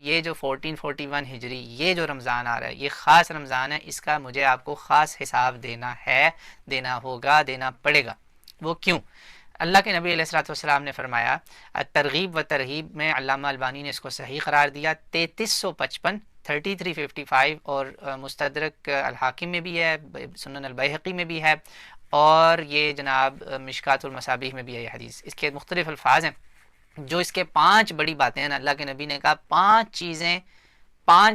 یہ جو 1441 ہجری یہ جو رمضان آ رہا ہے یہ خاص رمضان ہے، اس کا مجھے آپ کو خاص حساب دینا ہے، دینا ہوگا، دینا پڑے گا۔ وہ کیوں؟ اللہ کے نبی علیہ الصلوۃ والسلام نے فرمایا، ترغیب و ترہیب میں علامہ البانی نے اس کو صحیح قرار دیا، 3355 3355 اور مستدرک الحاکم میں بھی ہے، سنن البیہقی میں بھی ہے، اور یہ جناب مشکات المصابیح میں بھی ہے یہ حدیث۔ اس کے مختلف الفاظ ہیں، جو اس کے 5 بڑی باتیں ہیں نا، اللہ کے نبی نے کہا 5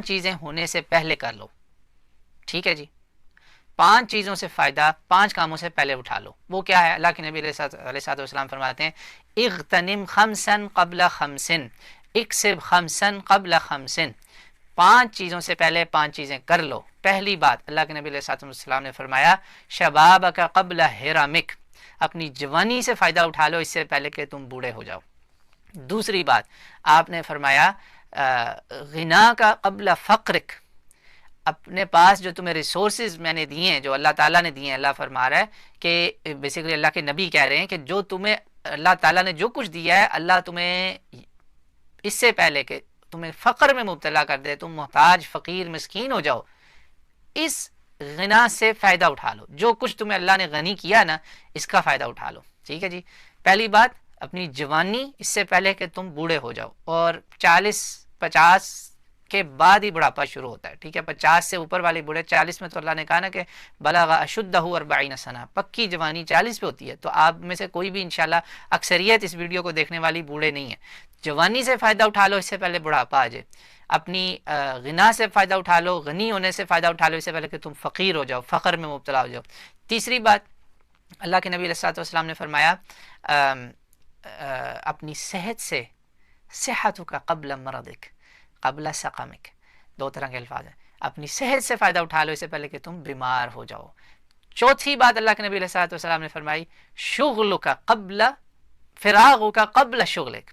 چیزیں ہونے سے پہلے کر لو، ٹھیک ہے جی، 5 چیزوں سے فائدہ 5 کاموں سے پہلے اٹھا لو۔ وہ کیا ہے؟ اللہ کے نبی علیہ الصلوۃ والسلام فرماتے ہیں، اغتنم خمسا قبل خمس اکسب خمسا قبل خمس، 5 چیزوں سے پہلے 5 چیزیں کر لو۔ پہلی بات اللہ کے نبی علیہ الصلوۃ والسلام نے فرمایا، شبابک قبل حرمک، اپنی جوانی سے فائدہ اٹھا لو اس سے پہلے کہ تم بوڑھے ہو جاؤ۔ دوسری بات آپ نے فرمایا، غنا کا قبل فقرک، اپنے پاس جو تمہیں ریسورسز میں نے دیے ہیں، جو اللہ تعالیٰ نے دیے ہیں، اللہ فرما رہا ہے کہ بیسیکلی اللہ کے نبی کہہ رہے ہیں کہ جو تمہیں اللہ تعالیٰ نے جو کچھ دیا ہے، اللہ تمہیں اس سے پہلے کہ تمہیں فقر میں مبتلا کر دے، تم محتاج فقیر مسکین ہو جاؤ، اس غنا سے فائدہ اٹھا لو۔ جو کچھ تمہیں اللہ نے غنی کیا نا، اس کا فائدہ اٹھا لو، ٹھیک ہے جی۔ پہلی بات اپنی جوانی اس سے پہلے کہ تم بوڑھے ہو جاؤ، اور 40-50 کے بعد ہی بڑھاپا شروع ہوتا ہے، ٹھیک ہے، 50 سے اوپر والے بوڑھے، 40 میں تو اللہ نے کہا نا کہ بلغ اشدہ 40 سنہ، پکی جوانی 40 پہ ہوتی ہے۔ تو آپ میں سے کوئی بھی انشاءاللہ اکثریت اس ویڈیو کو دیکھنے والی بوڑھے نہیں ہے۔ جوانی سے فائدہ اٹھا لو اس سے پہلے بڑھاپا آ جائے، اپنی غنا سے فائدہ اٹھا لو، غنی ہونے سے فائدہ اٹھا لو اس سے پہلے کہ تم فقیر ہو جاؤ، فقر میں مبتلا ہو جاؤ۔ تیسری بات اللہ کے نبی علیہ الصلوۃ والسلام نے فرمایا، اپنی صحت سے، صحتک قبل مرضک قبل سقمک، 2 طرح کے الفاظ ہیں، اپنی صحت سے فائدہ اٹھا لو اس سے پہلے کہ تم بیمار ہو جاؤ۔ چوتھی بات اللہ کے نبی علیہ الصلوۃ والسلام نے فرمائی، شغلک قبل فراغک قبل شغلک،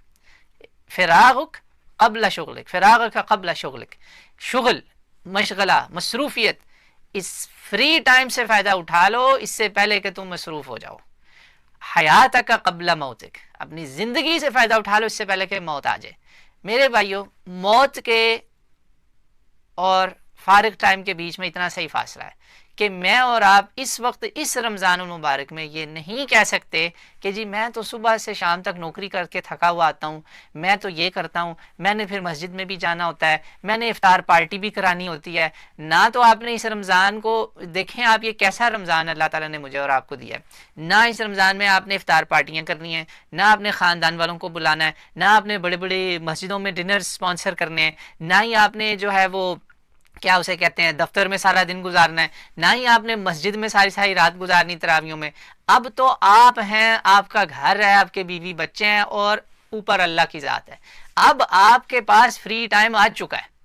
فراغک قبل شغلک، فراغک قبل شغلک، شغل، مشغلہ، مصروفیت، اس فری ٹائم سے فائدہ اٹھا لو اس سے پہلے کہ تم مصروف ہو جاؤ۔ حیاتک قبل موتک، اپنی زندگی سے فائدہ اٹھا لو اس سے پہلے کہ موت آ جائے۔ میرے بھائیوں، موت کے اور فارغ ٹائم کے بیچ میں اتنا صحیح فاصلہ ہے کہ میں اور آپ اس وقت اس رمضان المبارک میں یہ نہیں کہہ سکتے کہ جی میں تو صبح سے شام تک نوکری کر کے تھکا ہوا آتا ہوں، میں تو یہ کرتا ہوں، میں نے پھر مسجد میں بھی جانا ہوتا ہے، میں نے افطار پارٹی بھی کرانی ہوتی ہے۔ نہ تو آپ نے اس رمضان کو دیکھیں، آپ یہ کیسا رمضان اللہ تعالیٰ نے مجھے اور آپ کو دیا ہے، نہ اس رمضان میں آپ نے افطار پارٹیاں کرنی ہیں، نہ آپ نے خاندان والوں کو بلانا ہے، نہ آپ نے بڑے بڑے مسجدوں میں ڈنر سپانسر کرنے ہیں، نہ ہی آپ نے جو ہے وہ کیا اسے کہتے ہیں دفتر میں سارا دن گزارنا ہے، نہ ہی آپ نے مسجد میں ساری رات گزارنی تراویحوں میں۔ اب تو آپ ہیں، آپ کا گھر ہے، آپ کے بیوی بچے ہیں، اور اوپر اللہ کی ذات ہے۔ اب آپ کے پاس فری ٹائم آ چکا ہے،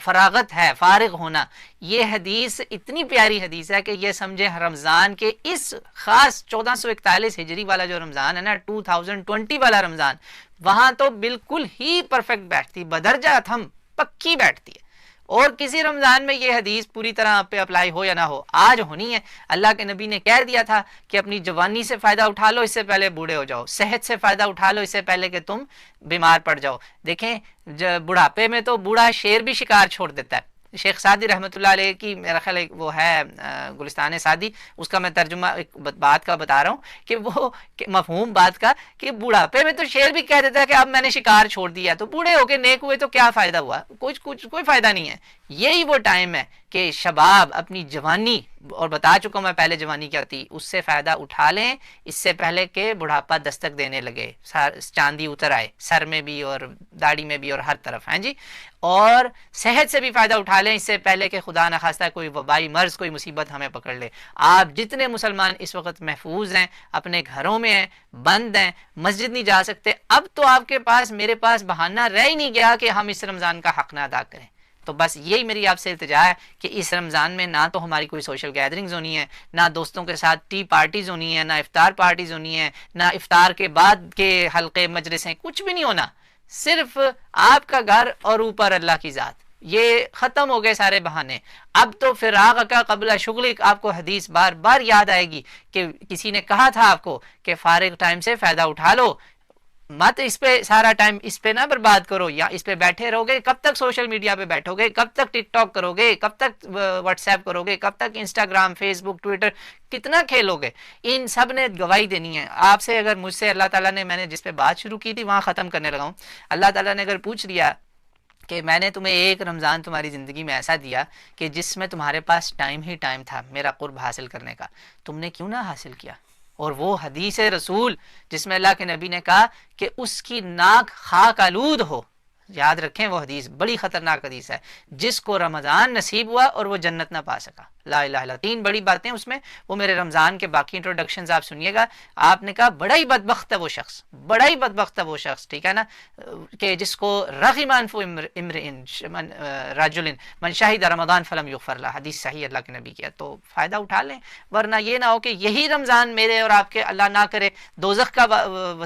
فراغت ہے، فارغ ہونا۔ یہ حدیث اتنی پیاری حدیث ہے کہ یہ سمجھے رمضان کے اس خاص 1441 ہجری والا جو رمضان ہے نا، 2020 والا رمضان، وہاں تو بالکل ہی پرفیکٹ بیٹھتی، بدرجہ اتھم پکی بیٹھتی ہے۔ اور کسی رمضان میں یہ حدیث پوری طرح آپ پہ اپلائی ہو یا نہ ہو، آج ہونی ہے۔ اللہ کے نبی نے کہہ دیا تھا کہ اپنی جوانی سے فائدہ اٹھا لو اس سے پہلے بوڑھے ہو جاؤ، صحت سے فائدہ اٹھا لو اس سے پہلے کہ تم بیمار پڑ جاؤ۔ دیکھیں بڑھاپے میں تو بوڑھا شیر بھی شکار چھوڑ دیتا ہے۔ شیخ سعدی رحمۃ اللہ علیہ کی میرا خیال وہ ہے گلستان سعدی، اس کا میں ترجمہ ایک بات کا بتا رہا ہوں کہ وہ مفہوم بات کا کہ بڑھاپے میں تو شیر بھی کہہ دیتا ہے کہ اب میں نے شکار چھوڑ دیا، تو بوڑھے ہو کے نیک ہوئے تو کیا فائدہ ہوا؟ کوئی فائدہ نہیں ہے۔ یہی وہ ٹائم ہے کہ شباب اپنی جوانی، اور بتا چکا ہوں میں پہلے جوانی کیا تھی، اس سے فائدہ اٹھا لیں اس سے پہلے کہ بڑھاپا دستک دینے لگے، چاندی اتر آئے سر میں بھی اور داڑھی میں بھی اور ہر طرف، ہیں جی۔ اور صحت سے بھی فائدہ اٹھا لیں اس سے پہلے کہ خدا نخواستہ کوئی وبائی مرض، کوئی مصیبت ہمیں پکڑ لے۔ آپ جتنے مسلمان اس وقت محفوظ ہیں، اپنے گھروں میں ہیں، بند ہیں، مسجد نہیں جا سکتے، اب تو آپ کے پاس، میرے پاس بہانہ رہ ہی نہیں گیا کہ ہم اس رمضان کا حق نہ ادا کریں۔ تو بس یہی میری آپ سے التجا ہے کہ اس رمضان میں نہ تو ہماری کوئی سوشل گیدرنگز ہونی ہے، نہ دوستوں کے ساتھ ٹی پارٹیز ہونی ہے، نہ افطار پارٹیز ہونی ہے، نہ افطار کے بعد کے حلقے مجلسیں، کچھ بھی نہیں ہونا۔ صرف آپ کا گھر اور اوپر اللہ کی ذات، یہ ختم ہو گئے سارے بہانے۔ اب تو فراغ کا قبل شغلک، آپ کو حدیث بار بار یاد آئے گی کہ کسی نے کہا تھا آپ کو کہ فارغ ٹائم سے فائدہ اٹھا لو، مت اس پہ سارا ٹائم اس پہ نہ برباد کرو، یا اس پہ بیٹھے رہو گے کب تک سوشل میڈیا پہ بیٹھو گے، کب تک ٹک ٹاک کرو گے، کب تک واٹس ایپ کرو گے، کب تک انسٹاگرام فیس بک ٹویٹر کتنا کھیلو گے؟ ان سب نے گواہی دینی ہے آپ سے. اگر مجھ سے اللہ تعالیٰ نے، میں نے جس پہ بات شروع کی تھی وہاں ختم کرنے لگا ہوں، اللہ تعالیٰ نے اگر پوچھ لیا کہ میں نے تمہیں ایک رمضان تمہاری زندگی میں ایسا دیا کہ جس میں تمہارے پاس ٹائم ہی ٹائم تھا میرا قرب حاصل کرنے کا، تم نے کیوں نہ حاصل کیا؟ اور وہ حدیث رسول جس میں اللہ کے نبی نے کہا کہ اس کی ناک خاک آلود ہو، یاد رکھیں وہ حدیث بڑی خطرناک حدیث ہے، جس کو رمضان نصیب ہوا اور وہ جنت نہ پا سکا. لا الہ الا، تین بڑی باتیں اس میں، وہ میرے رمضان کے باقی انٹروڈکشنز آپ سنیے گا. آپ نے کہا بڑا ہی بدبخت ہے وہ شخص، بڑا ہی بدبخت ہے وہ شخص، ٹھیک ہے نا، کہ جس کو رغم انف امرئن رجل من شہد رمضان فلم یغفر له، حدیث صحیح اللہ کے نبی کی ہے. تو فائدہ اٹھا لیں، ورنہ یہ نہ ہو کہ یہی رمضان میرے اور آپ کے اللہ نہ کرے دوزخ کا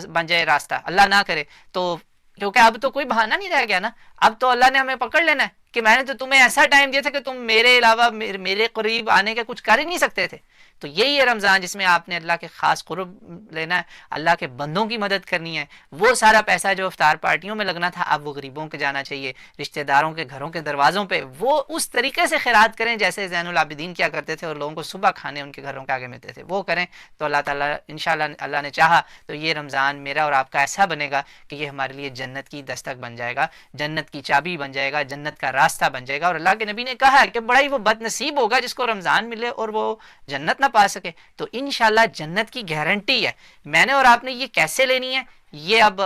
بن جائے راستہ، اللہ نہ کرے. تو کیونکہ اب تو کوئی بہانہ نہیں رہ گیا نا، اب تو اللہ نے ہمیں پکڑ لینا ہے کہ میں نے تو تمہیں ایسا ٹائم دیا تھا کہ تم میرے علاوہ میرے قریب آنے کا کچھ کر ہی نہیں سکتے تھے. تو یہی ہے رمضان جس میں آپ نے اللہ کے خاص قرب لینا ہے، اللہ کے بندوں کی مدد کرنی ہے. وہ سارا پیسہ جو افطار پارٹیوں میں لگنا تھا اب وہ غریبوں کے جانا چاہیے، رشتہ داروں کے گھروں کے دروازوں پہ وہ اس طریقے سے خیرات کریں جیسے زین العابدین کیا کرتے تھے، اور لوگوں کو صبح کھانے ان کے گھروں کے آگے ملتے تھے، وہ کریں. تو اللہ تعالیٰ انشاءاللہ اللہ نے چاہا تو یہ رمضان میرا اور آپ کا ایسا بنے گا کہ یہ ہمارے لیے جنت کی دستک بن جائے گا، جنت کی چابی بن جائے گا، جنت کا راستہ بن جائے گا. اور اللہ کے نبی نے کہا ہے کہ بڑا ہی وہ بد نصیب ہوگا جس کو رمضان ملے اور وہ جنت نہ پا سکے. تو انشاءاللہ جنت کی گارنٹی ہے. میں نے اور آپ نے یہ کیسے لینی ہے یہ اب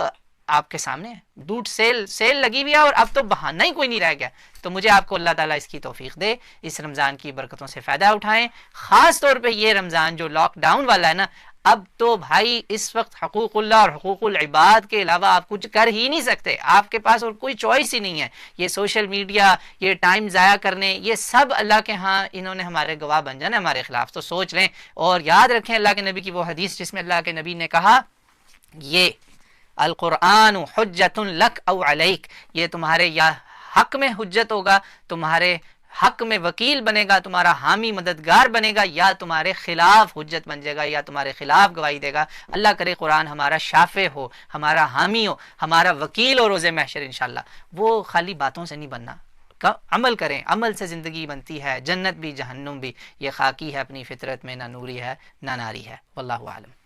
آپ کے سامنے ہے. دودھ سیل لگی ہوئی ہے اور اب تو بہانہ ہی کوئی نہیں رہ گیا. تو مجھے آپ کو اللہ تعالیٰ اس کی توفیق دے، اس رمضان کی برکتوں سے فائدہ اٹھائیں. خاص طور پہ یہ رمضان جو لاک ڈاؤن والا ہے نا، اب تو بھائی اس وقت حقوق اللہ اور حقوق العباد کے علاوہ آپ کچھ کر ہی نہیں سکتے، آپ کے پاس اور کوئی چوائس ہی نہیں ہے. یہ سوشل میڈیا، یہ ٹائم ضائع کرنے، یہ سب اللہ کے ہاں انہوں نے ہمارے گواہ بن جانا ہمارے خلاف. تو سوچ لیں اور یاد رکھیں اللہ کے نبی کی وہ حدیث جس میں اللہ کے نبی نے کہا یہ القرآن حجت لک او علیک، یہ تمہارے یا حق میں حجت ہوگا، تمہارے حق میں وکیل بنے گا، تمہارا حامی مددگار بنے گا، یا تمہارے خلاف حجت بن جائے گا، یا تمہارے خلاف گواہی دے گا. اللہ کرے قرآن ہمارا شافع ہو، ہمارا حامی ہو، ہمارا وکیل ہو روز محشر انشاءاللہ. وہ خالی باتوں سے نہیں بننا، عمل کریں، عمل سے زندگی بنتی ہے، جنت بھی جہنم بھی. یہ خاکی ہے اپنی فطرت میں، نہ نوری ہے نہ ناری ہے. واللہ اعلم.